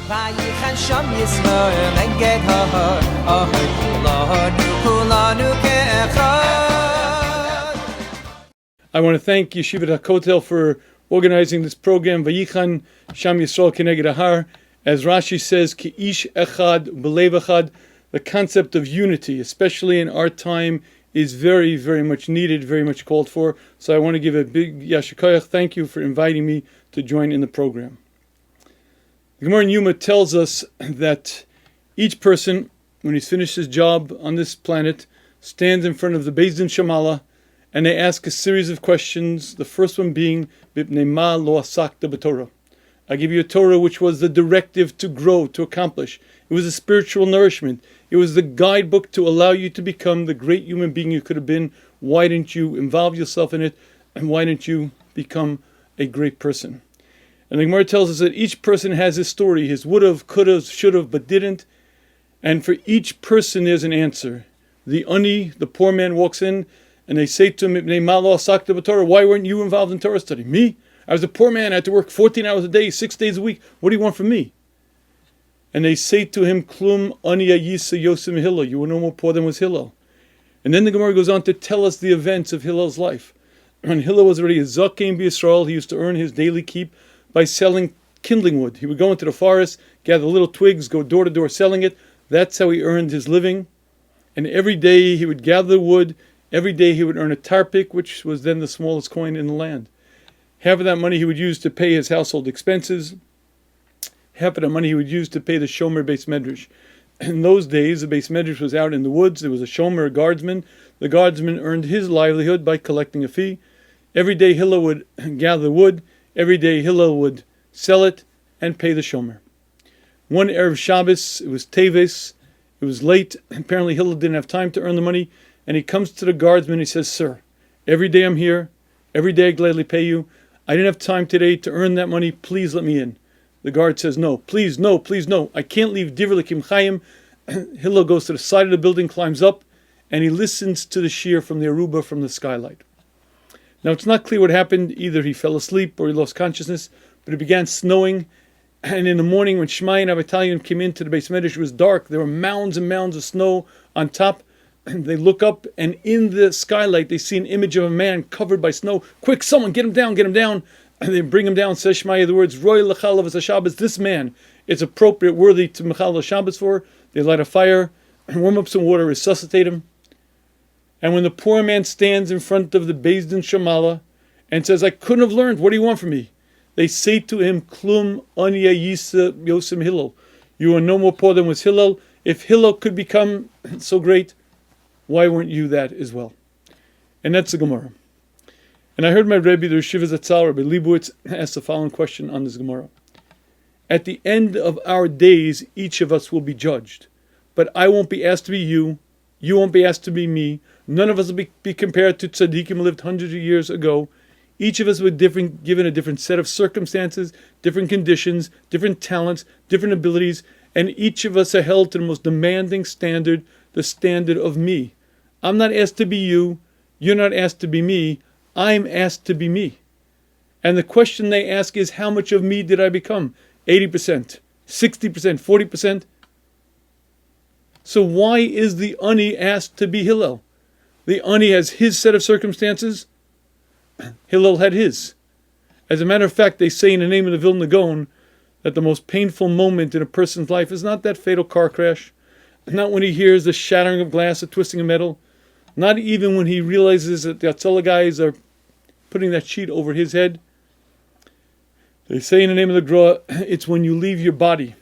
Vayichan sham Yisrael enged ha'ar Ahoy kulanu ke'echad. I want to thank Yeshivat Hakotel for organizing this program, Vayichan sham Yisrael keneged ha'ar. As Rashi says, ki ish echad b'lev echad, the concept of unity, especially in our time, is very, very much needed, very much called for. So I want to give a big yashikoyach. Thank you for inviting me to join in the program. The Gemara in Yuma tells us that each person, when he's finished his job on this planet, stands in front of the Beis Din Shamala, and they ask a series of questions. The first one being, B'nei ma lo asakta b'Torah. I give you a Torah which was the directive to grow, to accomplish. It was a spiritual nourishment. It was the guidebook to allow you to become the great human being you could have been. Why didn't you involve yourself in it? And why didn't you become a great person? And the Gemara tells us that each person has his story, his would've, could've, should've, but didn't. And for each person there's an answer. The ani, the poor man, walks in and they say to him, why weren't you involved in Torah study? Me? I was a poor man, I had to work 14 hours a day, 6 days a week. What do you want from me? And they say to him, Klum ani yisa yosim Hillel. You were no more poor than was Hillel. And then the Gemara goes on to tell us the events of Hillel's life. When Hillel was already a zaken b'Yisrael, he used to earn his daily keep by selling kindling wood. He would go into the forest, gather little twigs, go door to door selling it. That's how he earned his living. And every day he would gather wood. Every day he would earn a tarpik, which was then the smallest coin in the land. Half of that money he would use to pay his household expenses. Half of that money he would use to pay the shomer beis medrash. In those days, the beis medrash was out in the woods. There was a shomer, a guardsman. The guardsman earned his livelihood by collecting a fee. Every day Hillel would gather wood. Every day Hillel would sell it and pay the shomer. One Erev Shabbos, it was Teves, it was late. Apparently Hillel didn't have time to earn the money. And he comes to the guardsman and he says, Sir, every day I'm here. Every day I gladly pay you. I didn't have time today to earn that money. Please let me in. The guard says, no, please, no, please, no. I can't leave Divrei L'Kim Chaim. Hillel goes to the side of the building, climbs up, and he listens to the shir from the Aruba from the skylight. Now, it's not clear what happened. Either he fell asleep or he lost consciousness, but it began snowing. And in the morning, when Shmai and Avatalion came into the Beis Medrash, it was dark. There were mounds and mounds of snow on top. They look up, and in the skylight, they see an image of a man covered by snow. Quick, someone, get him down, get him down. And they bring him down, says Shmai the words, Roy L'chalav as a Shabbos. This man is appropriate, worthy to Mechal Shabbos for. They light a fire, warm up some water, resuscitate him. And when the poor man stands in front of the Beis Din Shamala and says, I couldn't have learned, what do you want from me? They say to him, Klum anya yisa yosim Hillel. You are no more poor than was Hillel. If Hillel could become so great, why weren't you that as well? And that's the Gemara. And I heard my Rebbe, the Yeshivas Rabbi Leibowitz, ask the following question on this Gemara. At the end of our days, each of us will be judged. But I won't be asked to be you. You won't be asked to be me. None of us will be compared to tzaddikim who lived hundreds of years ago. Each of us will be given a different set of circumstances, different conditions, different talents, different abilities, and each of us are held to the most demanding standard, the standard of me. I'm not asked to be you. You're not asked to be me. I'm asked to be me. And the question they ask is, how much of me did I become? 80%, 60%, 40%? So why is the ani asked to be Hillel? The ani has his set of circumstances. Hillel had his. As a matter of fact, they say in the name of the Vilna Gaon that the most painful moment in a person's life is not that fatal car crash, not when he hears the shattering of glass, the twisting of metal, not even when he realizes that the Hatzalah guys are putting that sheet over his head. They say in the name of the Gra, it's when you leave your body.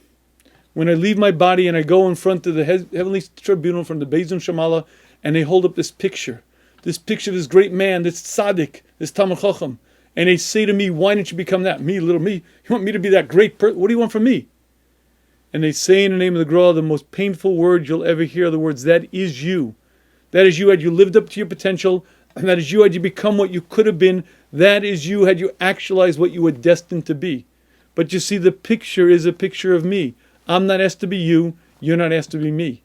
When I leave my body and I go in front of the heavenly tribunal from the Beis Din Shamala, and they hold up this picture of this great man, this tzaddik, this Talmid Chacham, and they say to me, why didn't you become that? Me, little me. You want me to be that great person? What do you want from me? And they say in the name of the Gra, the most painful word you'll ever hear, the words, that is you. That is you had you lived up to your potential, and that is you had you become what you could have been. That is you had you actualized what you were destined to be. But you see, the picture is a picture of me. I'm not asked to be you. You're not asked to be me.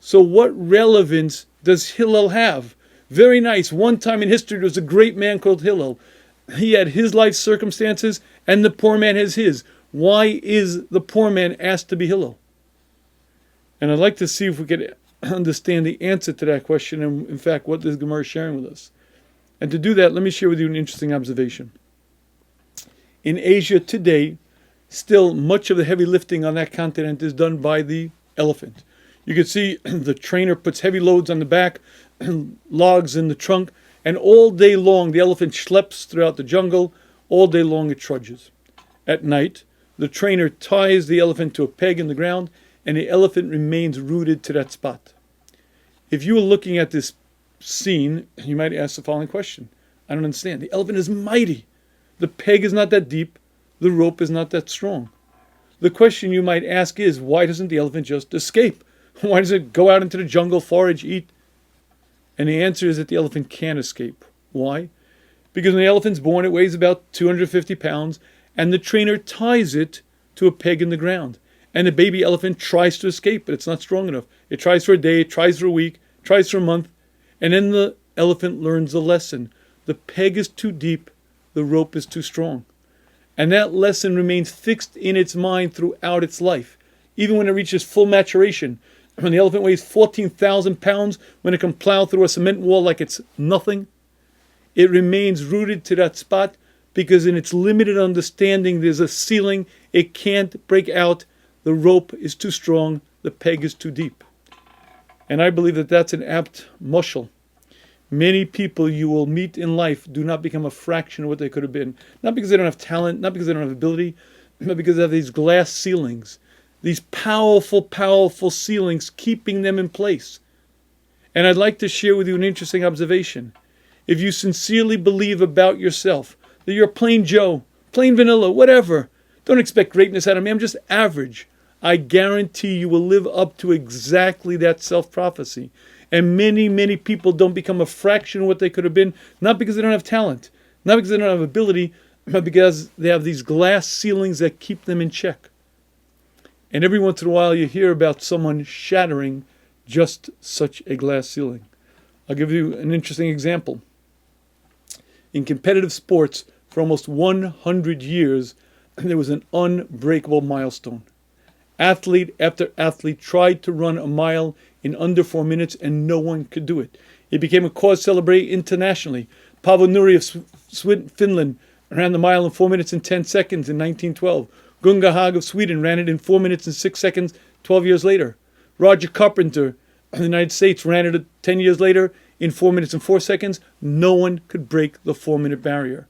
So what relevance does Hillel have? Very nice. One time in history, there was a great man called Hillel. He had his life circumstances, and the poor man has his. Why is the poor man asked to be Hillel? And I'd like to see if we could understand the answer to that question and, in fact, what this Gemara is sharing with us. And to do that, let me share with you an interesting observation. In Asia today, still much of the heavy lifting on that continent is done by the elephant. You can see the trainer puts heavy loads on the back, logs in the trunk, and all day long the elephant schleps throughout the jungle. All day long it trudges. At night, the trainer ties the elephant to a peg in the ground, and the elephant remains rooted to that spot. If you were looking at this scene, you might ask the following question. I don't understand. The elephant is mighty. The peg is not that deep. The rope is not that strong. The question you might ask is, why doesn't the elephant just escape? Why does it go out into the jungle, forage, eat? And the answer is that the elephant can't escape. Why? Because when the elephant's born, it weighs about 250 pounds, and the trainer ties it to a peg in the ground. And the baby elephant tries to escape, but it's not strong enough. It tries for a day, it tries for a week, tries for a month, and then the elephant learns the lesson. The peg is too deep, the rope is too strong. And that lesson remains fixed in its mind throughout its life. Even when it reaches full maturation, when the elephant weighs 14,000 pounds, when it can plow through a cement wall like it's nothing, it remains rooted to that spot because in its limited understanding there's a ceiling, it can't break out, the rope is too strong, the peg is too deep. And I believe that that's an apt mushal. Many people you will meet in life do not become a fraction of what they could have been. Not because they don't have talent, not because they don't have ability, but because they have these glass ceilings. These powerful, powerful ceilings keeping them in place. And I'd like to share with you an interesting observation. If you sincerely believe about yourself, that you're plain Joe, plain vanilla, whatever, don't expect greatness out of me, I'm just average, I guarantee you will live up to exactly that self-prophecy. And many, many people don't become a fraction of what they could have been, not because they don't have talent, not because they don't have ability, but because they have these glass ceilings that keep them in check. And every once in a while you hear about someone shattering just such a glass ceiling. I'll give you an interesting example. In competitive sports, for almost 100 years, there was an unbreakable milestone. Athlete after athlete tried to run a mile in under 4 minutes, and no one could do it. It became a cause celebrated internationally. Paavo Nurmi of Finland ran the mile in 4 minutes and 10 seconds in 1912. Gunga Haag of Sweden ran it in 4 minutes and 6 seconds 12 years later. Roger Carpenter of the United States ran it 10 years later in 4 minutes and 4 seconds. No one could break the 4-minute barrier.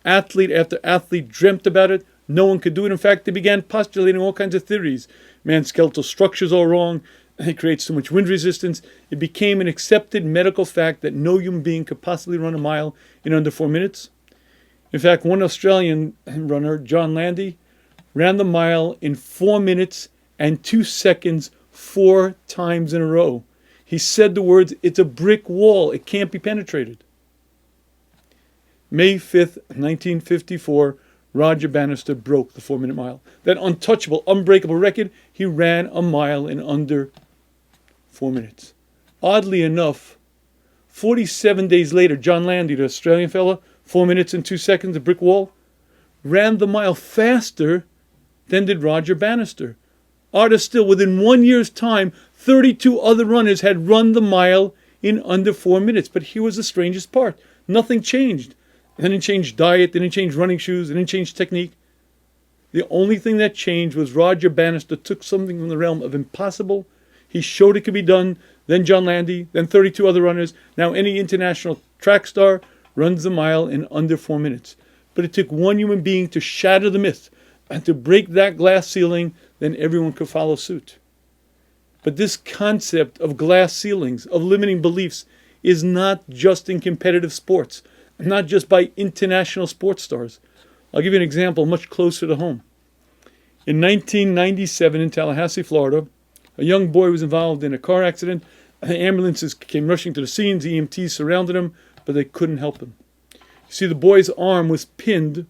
Athlete after athlete dreamt about it. No one could do it. In fact, they began postulating all kinds of theories. Man's skeletal structure's all wrong. It creates too much wind resistance. It became an accepted medical fact that no human being could possibly run a mile in under 4 minutes. In fact, one Australian runner, John Landy, ran the mile in 4 minutes and 2 seconds 4 times in a row. He said the words, "It's a brick wall. It can't be penetrated." May 5th, 1954, Roger Bannister broke the 4-minute mile. That untouchable, unbreakable record, he ran a mile in under 4 minutes. Oddly enough, 47 days later, John Landy, the Australian fella, 4 minutes and 2 seconds, a brick wall, ran the mile faster than did Roger Bannister. Odder still, within 1 year's time, 32 other runners had run the mile in under 4 minutes. But here was the strangest part. Nothing changed. They didn't change diet, they didn't change running shoes, they didn't change technique. The only thing that changed was Roger Bannister took something from the realm of impossible. He showed it could be done. Then John Landy, then 32 other runners. Now any international track star runs the mile in under 4 minutes. But it took one human being to shatter the myth and to break that glass ceiling, then everyone could follow suit. But this concept of glass ceilings, of limiting beliefs, is not just in competitive sports, not just by international sports stars. I'll give you an example much closer to home. In 1997 in Tallahassee, Florida, a young boy was involved in a car accident. The ambulances came rushing to the scene. The EMTs surrounded him, but they couldn't help him. You see, the boy's arm was pinned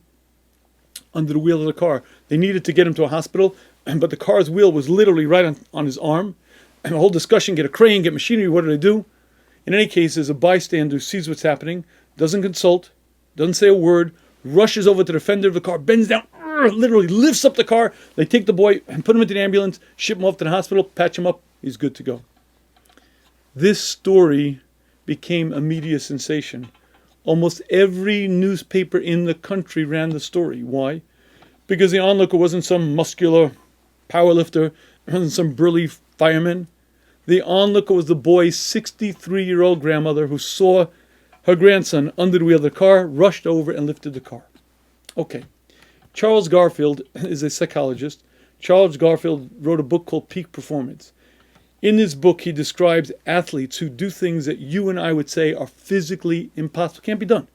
under the wheel of the car. They needed to get him to a hospital, but the car's wheel was literally right on his arm. And the whole discussion, get a crane, get machinery, what do they do? In any case, there's a bystander who sees what's happening, doesn't consult, doesn't say a word, rushes over to the fender of the car, bends down, literally lifts up the car. They take the boy and put him into the ambulance, ship him off to the hospital, patch him up. He's good to go. This story became a media sensation. Almost every newspaper in the country ran the story. Why? Because the onlooker wasn't some muscular powerlifter, wasn't some burly fireman. The onlooker was the boy's 63-year-old grandmother who saw her grandson under the wheel of the car, rushed over and lifted the car. Okay. Charles Garfield is a psychologist. Charles Garfield wrote a book called Peak Performance. In this book, he describes athletes who do things that you and I would say are physically impossible, can't be done.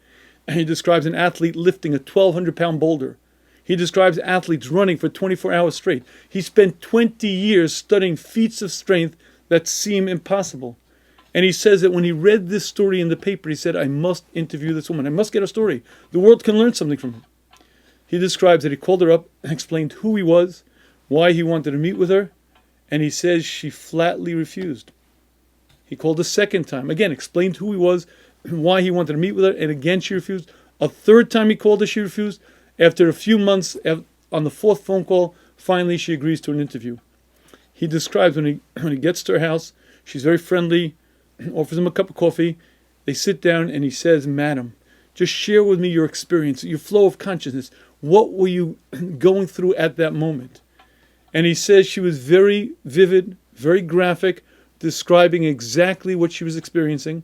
And he describes an athlete lifting a 1,200-pound boulder. He describes athletes running for 24 hours straight. He spent 20 years studying feats of strength that seem impossible. And he says that when he read this story in the paper, he said, I must interview this woman. I must get her story. The world can learn something from her. He describes that he called her up and explained who he was, why he wanted to meet with her, and he says she flatly refused. He called a second time, again, explained who he was, why he wanted to meet with her, and again she refused. A third time he called her, she refused. After a few months, on the fourth phone call, finally she agrees to an interview. He describes when he gets to her house, she's very friendly, offers him a cup of coffee. They sit down and he says, Madam, just share with me your experience, your flow of consciousness. What were you going through at that moment? And he says she was very vivid, very graphic, describing exactly what she was experiencing.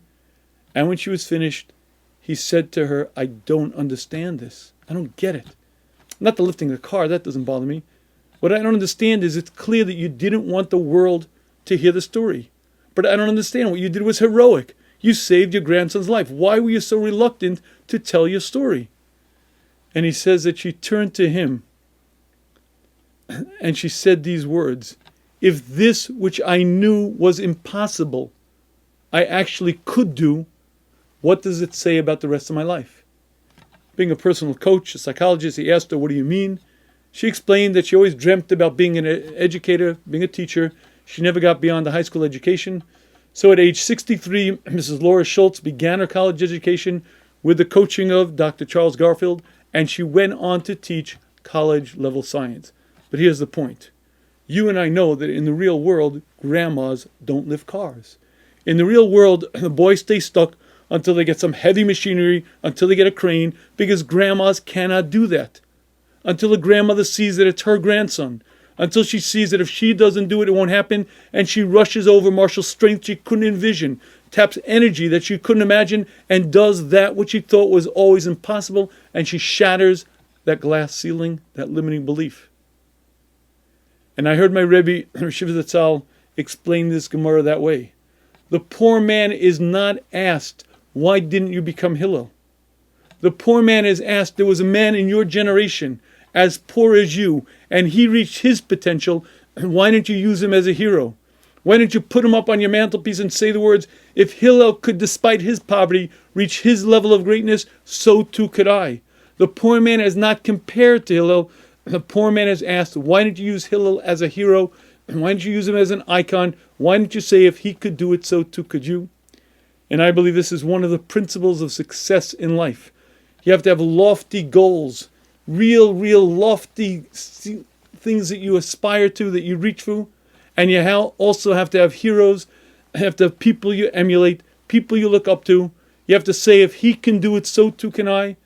And when she was finished, he said to her, I don't understand this. I don't get it. Not the lifting the car, that doesn't bother me. What I don't understand is it's clear that you didn't want the world to hear the story. But I don't understand. What you did was heroic. You saved your grandson's life. Why were you so reluctant to tell your story? And he says that she turned to him and she said these words, if this which I knew was impossible, I actually could do, what does it say about the rest of my life? Being a personal coach, a psychologist, he asked her, what do you mean? She explained that she always dreamt about being an educator, being a teacher. She never got beyond the high school education. So at age 63, Mrs. Laura Schultz began her college education with the coaching of Dr. Charles Garfield, and she went on to teach college-level science. But here's the point. You and I know that in the real world, grandmas don't lift cars. In the real world, the boys stay stuck until they get some heavy machinery, until they get a crane, because grandmas cannot do that. Until a grandmother sees that it's her grandson. Until she sees that if she doesn't do it, it won't happen, and she rushes over, marshals strength she couldn't envision, taps energy that she couldn't imagine, and does that which she thought was always impossible, and she shatters that glass ceiling, that limiting belief. And I heard my Rebbe, Yeshivas, explain this Gemara that way. The poor man is not asked, why didn't you become Hillel? The poor man is asked, there was a man in your generation as poor as you, and he reached his potential, why didn't you use him as a hero? Why didn't you put him up on your mantelpiece and say the words, if Hillel could, despite his poverty, reach his level of greatness, so too could I. The poor man is not compared to Hillel. The poor man is asked, why didn't you use Hillel as a hero? Why didn't you use him as an icon? Why didn't you say, if he could do it, so too could you? And I believe this is one of the principles of success in life. You have to have lofty goals, real lofty things that you aspire to, that you reach for. And you also have to have heroes, you have to have people you emulate, people you look up to. You have to say, if he can do it, so too can I.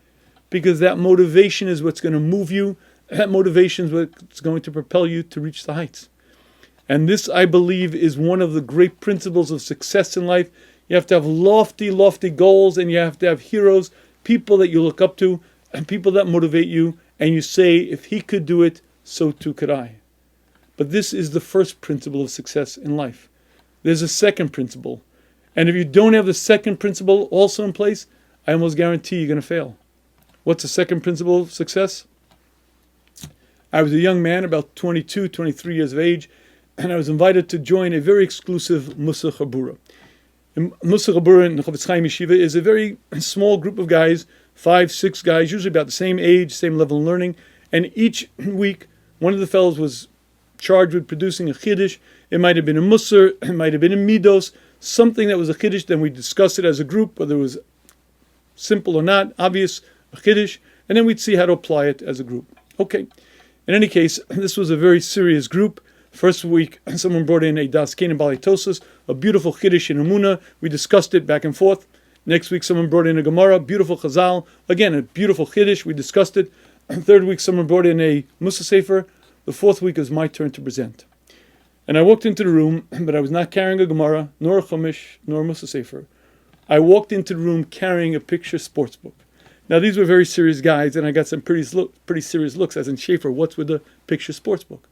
Because that motivation is what's going to move you. That motivation is what's going to propel you to reach the heights. And this, I believe, is one of the great principles of success in life. You have to have lofty goals, and you have to have heroes, people that you look up to, and people that motivate you. And you say, if he could do it, so too could I. But this is the first principle of success in life. There's a second principle. And if you don't have the second principle also in place, I almost guarantee you're going to fail. What's the second principle of success? I was a young man, about 22, 23 years of age, and I was invited to join a very exclusive Musar Chabura. Musar Chabura in the Chofetz Chaim Yeshiva is a very small group of guys, 5, 6 guys, usually about the same age, same level of learning, and each week one of the fellows was charged with producing a chiddush. It might have been a Musar, it might have been a Midos, something that was a chiddush. Then we discussed it as a group, whether it was simple or not, obvious, a chiddush, and then we'd see how to apply it as a group. Okay. In any case, this was a very serious group. First week, someone brought in a Das Kenan Balitosis, a beautiful Chiddush in Amunah. We discussed it back and forth. Next week, someone brought in a Gemara, beautiful Chazal. Again, a beautiful Chiddush. We discussed it. Third week, someone brought in a Musa Sefer. The fourth week is my turn to present. And I walked into the room, but I was not carrying a Gemara, nor a Chumash, nor a Musa Sefer. I walked into the room carrying a picture sports book. Now, these were very serious guys, and I got some pretty serious looks, as in Shafer, what's with the picture sports book?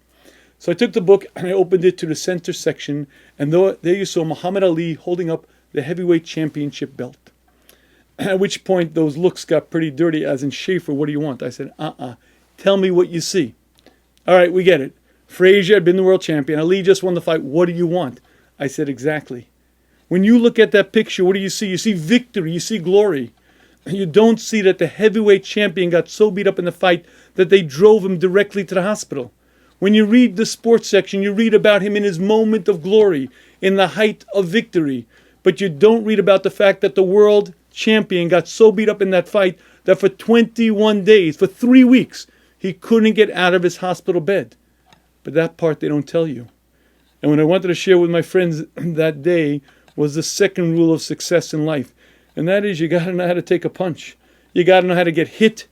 So I took the book, and I opened it to the center section, and there you saw Muhammad Ali holding up the heavyweight championship belt. At which point, those looks got pretty dirty, as in Shafer, what do you want? I said, tell me what you see. All right, we get it. Frazier had been the world champion. Ali just won the fight. What do you want? I said, exactly. When you look at that picture, what do you see? You see victory. You see glory. You don't see that the heavyweight champion got so beat up in the fight that they drove him directly to the hospital. When you read the sports section, you read about him in his moment of glory, in the height of victory. But you don't read about the fact that the world champion got so beat up in that fight that for 21 days, for 3 weeks, he couldn't get out of his hospital bed. But that part they don't tell you. And what I wanted to share with my friends that day was the second rule of success in life. And that is, you got to know how to take a punch. You got to know how to get hit,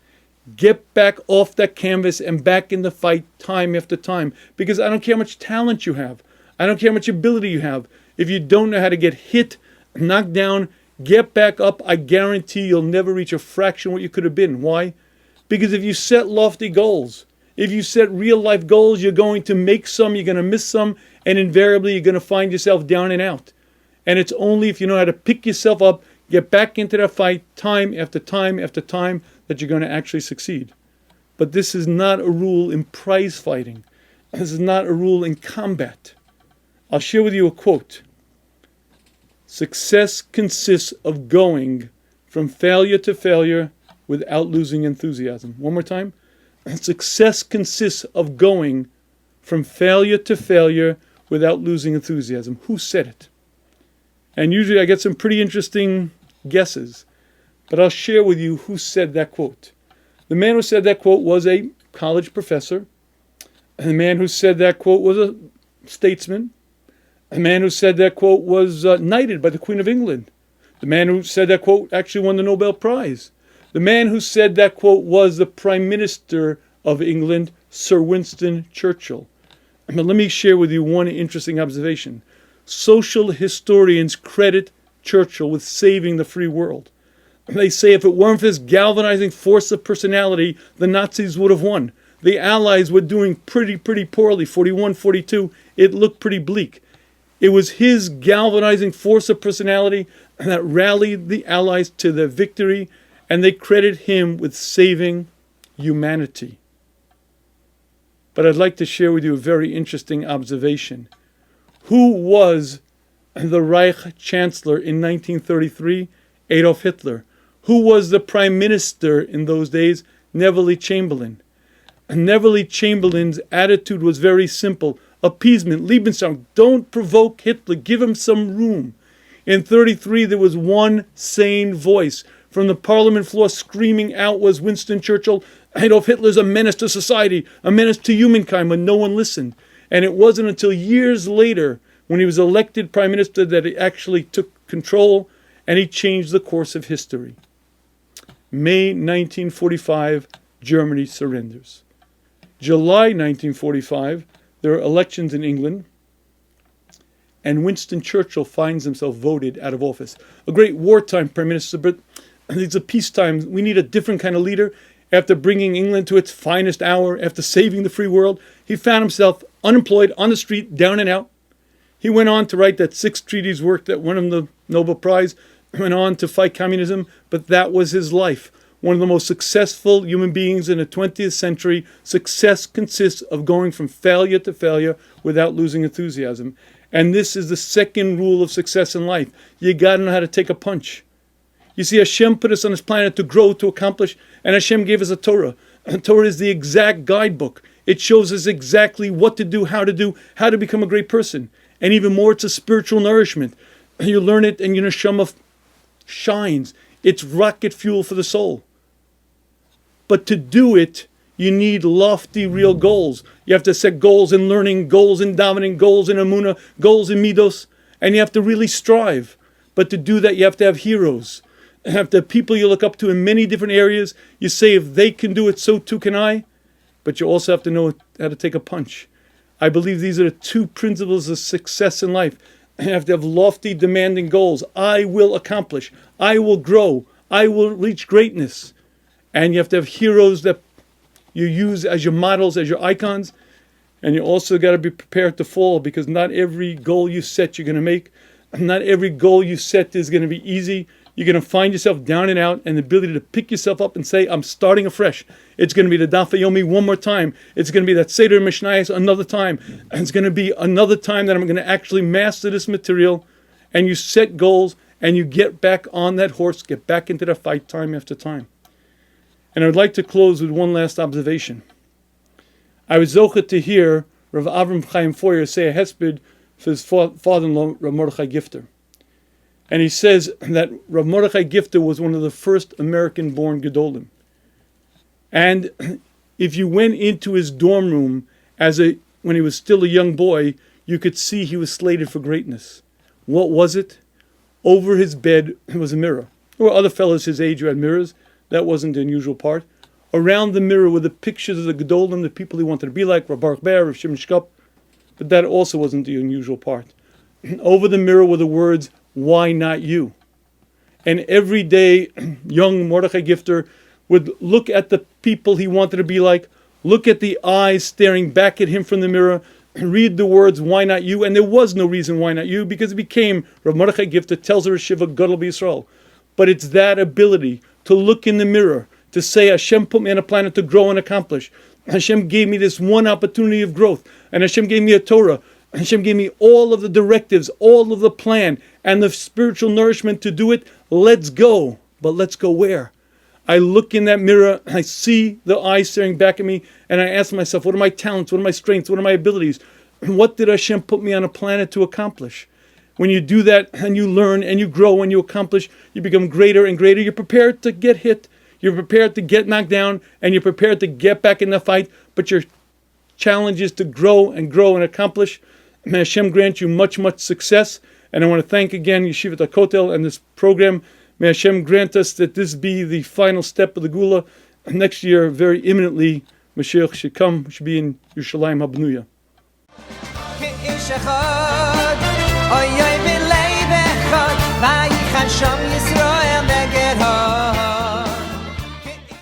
get back off that canvas and back in the fight time after time. Because I don't care how much talent you have. I don't care how much ability you have. If you don't know how to get hit, knocked down, get back up, I guarantee you'll never reach a fraction of what you could have been. Why? Because if you set lofty goals, if you set real life goals, you're going to make some, you're going to miss some, and invariably you're going to find yourself down and out. And it's only if you know how to pick yourself up, get back into that fight time after time after time, that you're going to actually succeed. But this is not a rule in prize fighting. This is not a rule in combat. I'll share with you a quote. Success consists of going from failure to failure without losing enthusiasm. One more time. Success consists of going from failure to failure without losing enthusiasm. Who said it? And usually I get some pretty interesting guesses, but I'll share with you who said that quote. The man who said that quote was a college professor. And the man who said that quote was a statesman. The man who said that quote was knighted by the Queen of England. The man who said that quote actually won the Nobel Prize. The man who said that quote was the Prime Minister of England, Sir Winston Churchill. But let me share with you one interesting observation. Social historians credit Churchill with saving the free world. They say if it weren't for his galvanizing force of personality, the Nazis would have won. The Allies were doing pretty poorly. 41, 42, it looked pretty bleak. It was his galvanizing force of personality that rallied the Allies to their victory, and they credit him with saving humanity. But I'd like to share with you a very interesting observation. Who was the Reich Chancellor in 1933? Adolf Hitler. Who was the Prime Minister in those days? Neville Chamberlain. And Neville Chamberlain's attitude was very simple. Appeasement, Lebensraum. Don't provoke Hitler. Give him some room. In 1933, there was one sane voice. From the parliament floor screaming out was Winston Churchill, Adolf Hitler's a menace to society, a menace to humankind, when no one listened. And it wasn't until years later, when he was elected prime minister, that he actually took control and he changed the course of history. May 1945, Germany surrenders. July 1945, there are elections in England, and Winston Churchill finds himself voted out of office. A great wartime prime minister, but it's a peacetime. We need a different kind of leader. After bringing England to its finest hour, after saving the free world, he found himself unemployed, on the street, down and out. He went on to write that 6 treaties work that won him the Nobel Prize, went on to fight communism, but that was his life. One of the most successful human beings in the 20th century. Success consists of going from failure to failure without losing enthusiasm. And this is the second rule of success in life. You got to know how to take a punch. You see, Hashem put us on this planet to grow, to accomplish, and Hashem gave us a Torah. And Torah is the exact guidebook. It shows us exactly what to do, how to become a great person. And even more, it's a spiritual nourishment. You learn it and your neshama shines. It's rocket fuel for the soul. But to do it, You need lofty, real goals. You have to set goals in learning, goals in davening, goals in emunah, goals in midos, and you have to really strive. But to do that, you have to have heroes. You have to have people you look up to in many different areas. You say, if they can do it, so too can I. But you also have to know how to take a punch. I believe these are the two principles of success in life. You have to have lofty, demanding goals. I will accomplish. I will grow. I will reach greatness. And you have to have heroes that you use as your models, as your icons. And you also got to be prepared to fall, because not every goal you set you're going to make. Not every goal you set is going to be easy. You're going to find yourself down and out, and the ability to pick yourself up and say, I'm starting afresh. It's going to be the Daf Yomi one more time. It's going to be that Seder Mishnayos another time. And it's going to be another time that I'm going to actually master this material. And you set goals, and you get back on that horse, get back into the fight time after time. And I would like to close with one last observation. I was zochet to hear Rav Avram Chaim Foyer say a hesped for his father-in-law, Rav Mordechai Gifter. And he says that Rav Mordechai Gifter was one of the first American-born Gedolim. And if you went into his dorm room when he was still a young boy, you could see he was slated for greatness. What was it? Over his bed was a mirror. There were other fellows his age who had mirrors. That wasn't the unusual part. Around the mirror were the pictures of the Gedolim, the people he wanted to be like, Rav Baruch Ber, Rav Shimon Shkop. But that also wasn't the unusual part. Over the mirror were the words, why not you? And every day, young Mordechai Gifter would look at the people he wanted to be like, look at the eyes staring back at him from the mirror, read the words, why not you? And there was no reason why not you, because it became, Rav Mordechai Gifter tells her Shiva Gadol B'Yisrael. But it's that ability to look in the mirror, to say, Hashem put me on a planet to grow and accomplish. Hashem gave me this one opportunity of growth. And Hashem gave me a Torah. Hashem gave me all of the directives, all of the plan, and the spiritual nourishment to do it. Let's go. But let's go where? I look in that mirror, I see the eyes staring back at me, and I ask myself, what are my talents? What are my strengths? What are my abilities? What did Hashem put me on a planet to accomplish? When you do that, and you learn, and you grow, and you accomplish, you become greater and greater. You're prepared to get hit. You're prepared to get knocked down, and you're prepared to get back in the fight. But your challenge is to grow and accomplish. May Hashem grant you much, much success. And I want to thank again Yeshivat Hakotel and this program. May Hashem grant us that this be the final step of the Gula. Next year, very imminently, Mashiach should come, should be in Yerushalayim HaBnuya. Vayichan Sham Yisrael